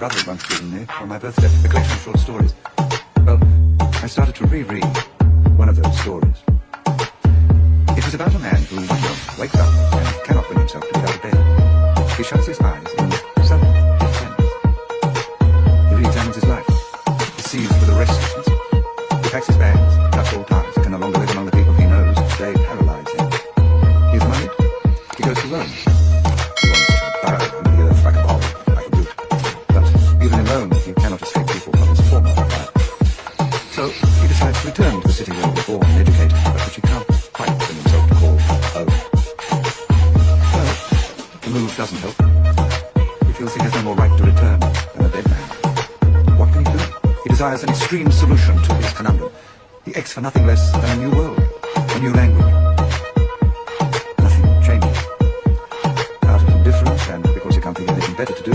brother had once given me for my birthday, a collection of short stories. Well, I started to reread one of those stories. It was about a man who one morning wakes up and cannot bring himself to get out of bed. He shuts his eyes in self-defense. He re-examines his life. He sees with a restlessness. He packs his bags, cuts all ties, can no longer live among the people he knows. They paralyze him. He is moneyed. He goes to Rome. He wants to burrow under the earth like a ball, like a root. But even in Rome, he cannot escape people from his former life. So he decides to return to the city where he was born and educated, but which he can't quite bring himself to call home. Well, the move doesn't help. He feels he has no more right to return than a dead man. What can he do? He desires an extreme solution to his conundrum. He aches for nothing less than a new world, a new language. Nothing changes. Out of indifference, and because he can't think of anything better to do,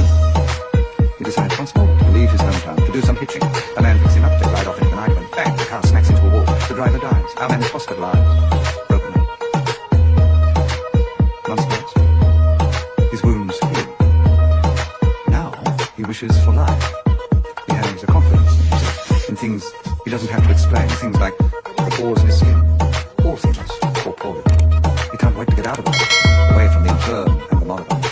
he decides once more to leave his hometown, to do some hitching. A man picks him up, they ride off into Khani, and bang, the car smacks into a wall. The driver dies. Our man is hospitalized, broken up. Months pass. His wounds heal. Now he wishes for life. He has a confidence in himself, in things he doesn't have to explain, things like the pores in his skin. All things corporeal. He can't wait to get out of it, away from the infirm and the moribund.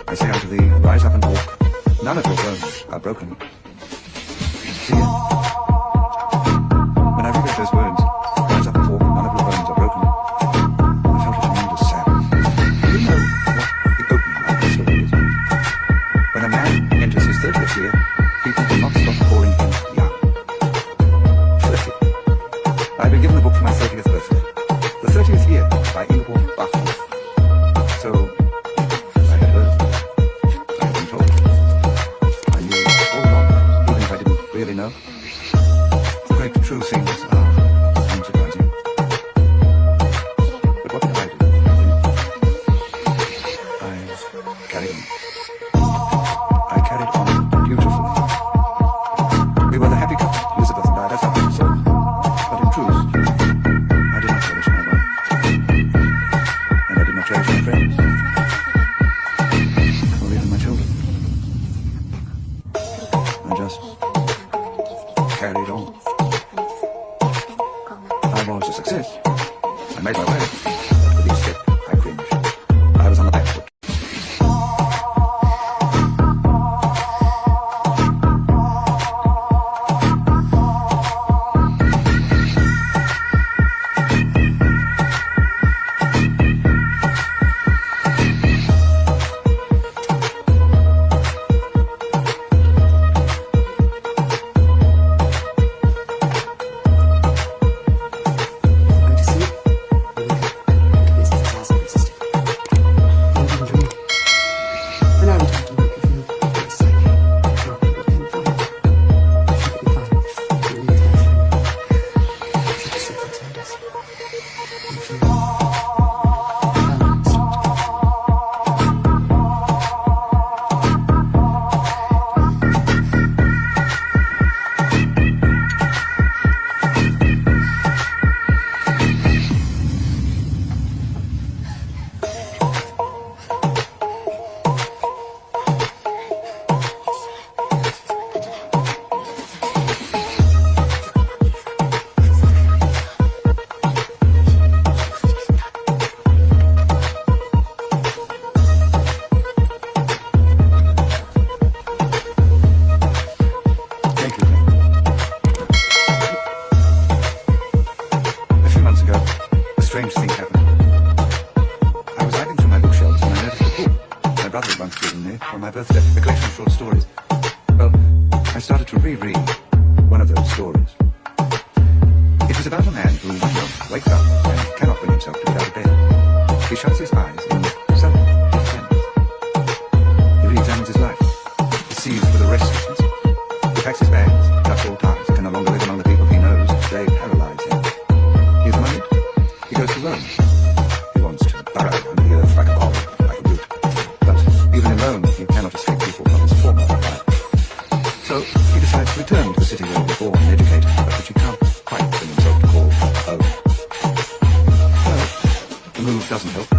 I say unto thee, rise up and walk. None of your bones are broken. See it? When I read those words, rise up and walk, none of your bones are broken, I felt a tremendous sadness. Do you know what the opening of the story is? When a man enters his 30th year, people will not stop calling him young. 30. I've been given the book for my 30th birthday. The 30th year by ʟɪභᴇ. So, I had heard. I had been told. I knew all along, even if I didn't really know. The great true things are unsurprising. But what did I do? I carried on. I carried on beautifully. We were the happy couple, Elizabeth and I, that's how I saw. But in truth, I did not cherish my wife. And I did not cherish my friends. Or even my children. I just carried on. I was a success. I made my way. But with each step, I cringed. I was on the back foot. For my birthday, a collection of short stories. Well, I started to reread one of those stories. It was about a man who one morning wakes up and cannot bring himself to get out of bed. He shuts his eyes in self-defense. He re-examines his life. He sees with a restlessness. He packs his bags, cuts all ties, can no longer live among the people he knows. They paralyze him. He is moneyed. He goes to Rome. He wants to burrow under the earth like a ball, like a root. But even in Rome, he cannot escape people from his former life. So he decides to return to the city where he was born and educated, but which he can't quite bring himself to call home. Well, the move doesn't help.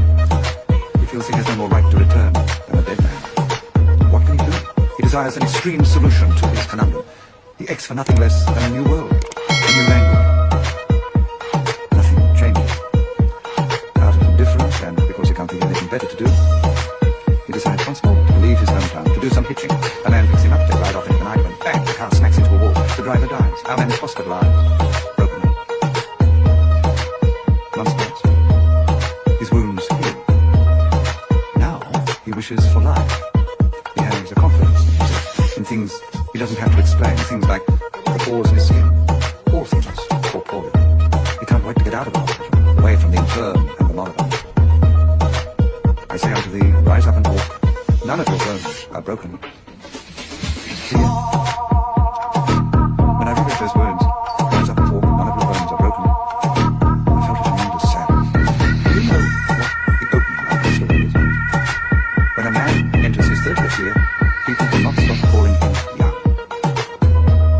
He feels he has no more right to return than a dead man. What can he do? desires an extreme solution to his conundrum. He aches for nothing less than a new world, a new language. Nothing changes. Out of indifference, and because he can't think of anything better to do, he decides once more to leave his hometown, to do some hitching. A man picks him up, they ride off into the night, when bang, the car smacks into a wall. The driver dies. Our man is hospitalized, broken up. Months pass. His wounds heal. Now he wishes for life. He has a confidence in himself, in things he doesn't have to explain, things like the pores in his skin, all things corporeal. He can't wait to get out of the hospital, away from the infirm and the moribund. I say unto thee, rise up and walk. None of your bones are broken. See it? When I read those words, rise up and walk, none of your bones are broken, I felt a tremendous sadness. Do you know what the opening of the story is? When a man enters his 30th year, people will not stop calling him young.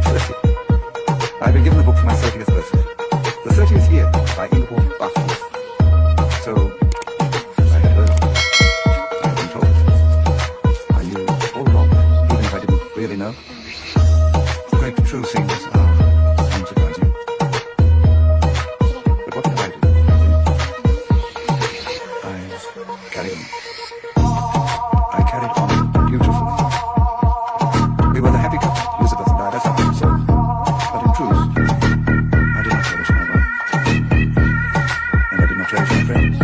30. I've been given the book for my 30th birthday. The 30th year by ʟɪභᴇ. So, I had heard. I had been told. I knew all along, even if I didn't really know. The great true things are unsurprising. But what did I do? I carried on. I carried on beautifully. We were the happy couple, Elizabeth and I, that's how we said. But in truth, I did not cherish my wife. And I did not cherish my friends.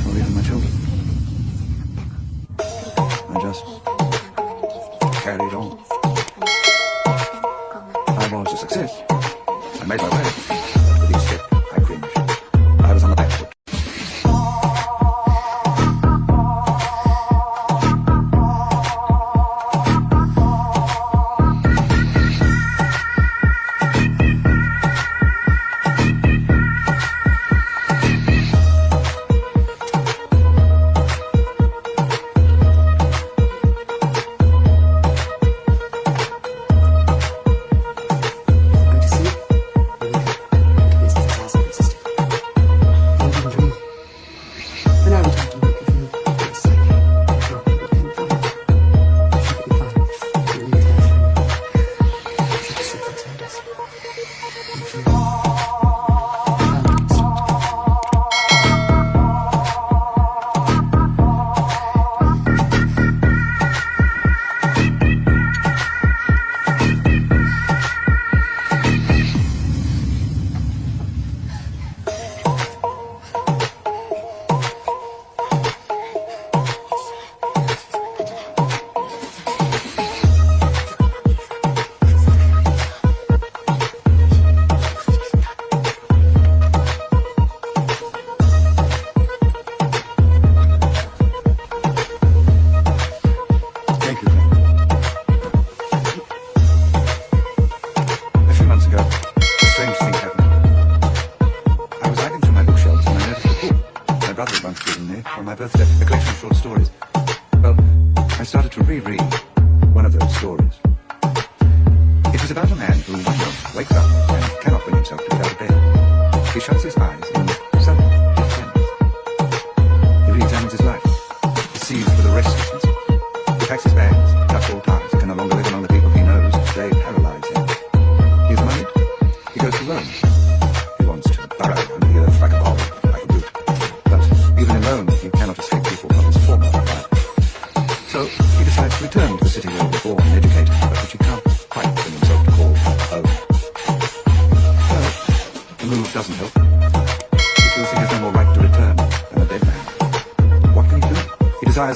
Or even my children. I just carried on. I was a success. I made my way. But with each step, I cringed. I was on the back foot.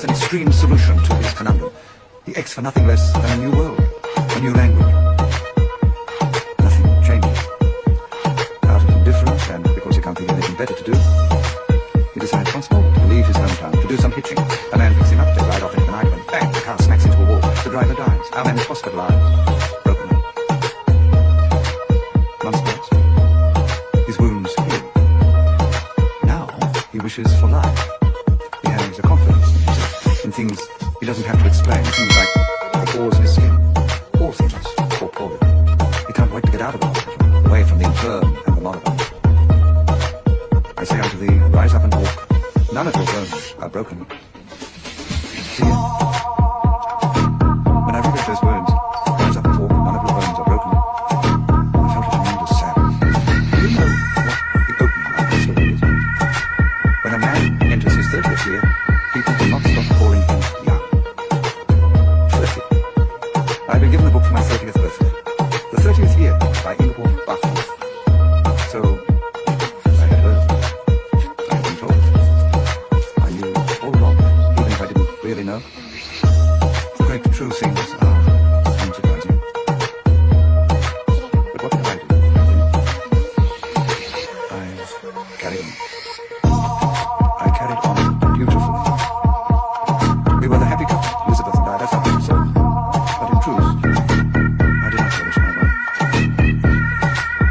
An extreme solution to his conundrum. He aches for nothing less than a new world, a new language. Nothing changes. Out of indifference, and because he can't think of anything better to do, he decides once more to leave his hometown, to do some hitching. A man picks him up, they ride off into the night, when bang, the car smacks into a wall. The driver dies. Our man is hospitalized, broken up. Months pass. His wounds heal. Now he wishes for life. He has a confidence in things he doesn't have to explain, things like the pores in his skin, all things corporeal. He can't wait to get out of the hospital, away from the infirm and the moribund. I say unto thee, rise up and walk. None of your bones are broken. See it? great true things are unsurprising. But what did I do? I carried on. I carried on beautifully. We were the happy couple, Elizabeth and I, that's what we said. But in truth, I did not cherish my wife.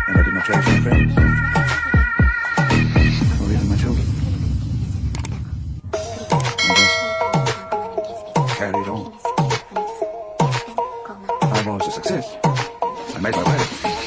And I did not cherish my friends. Or even my children. I just carried on. I was a success. I made my way.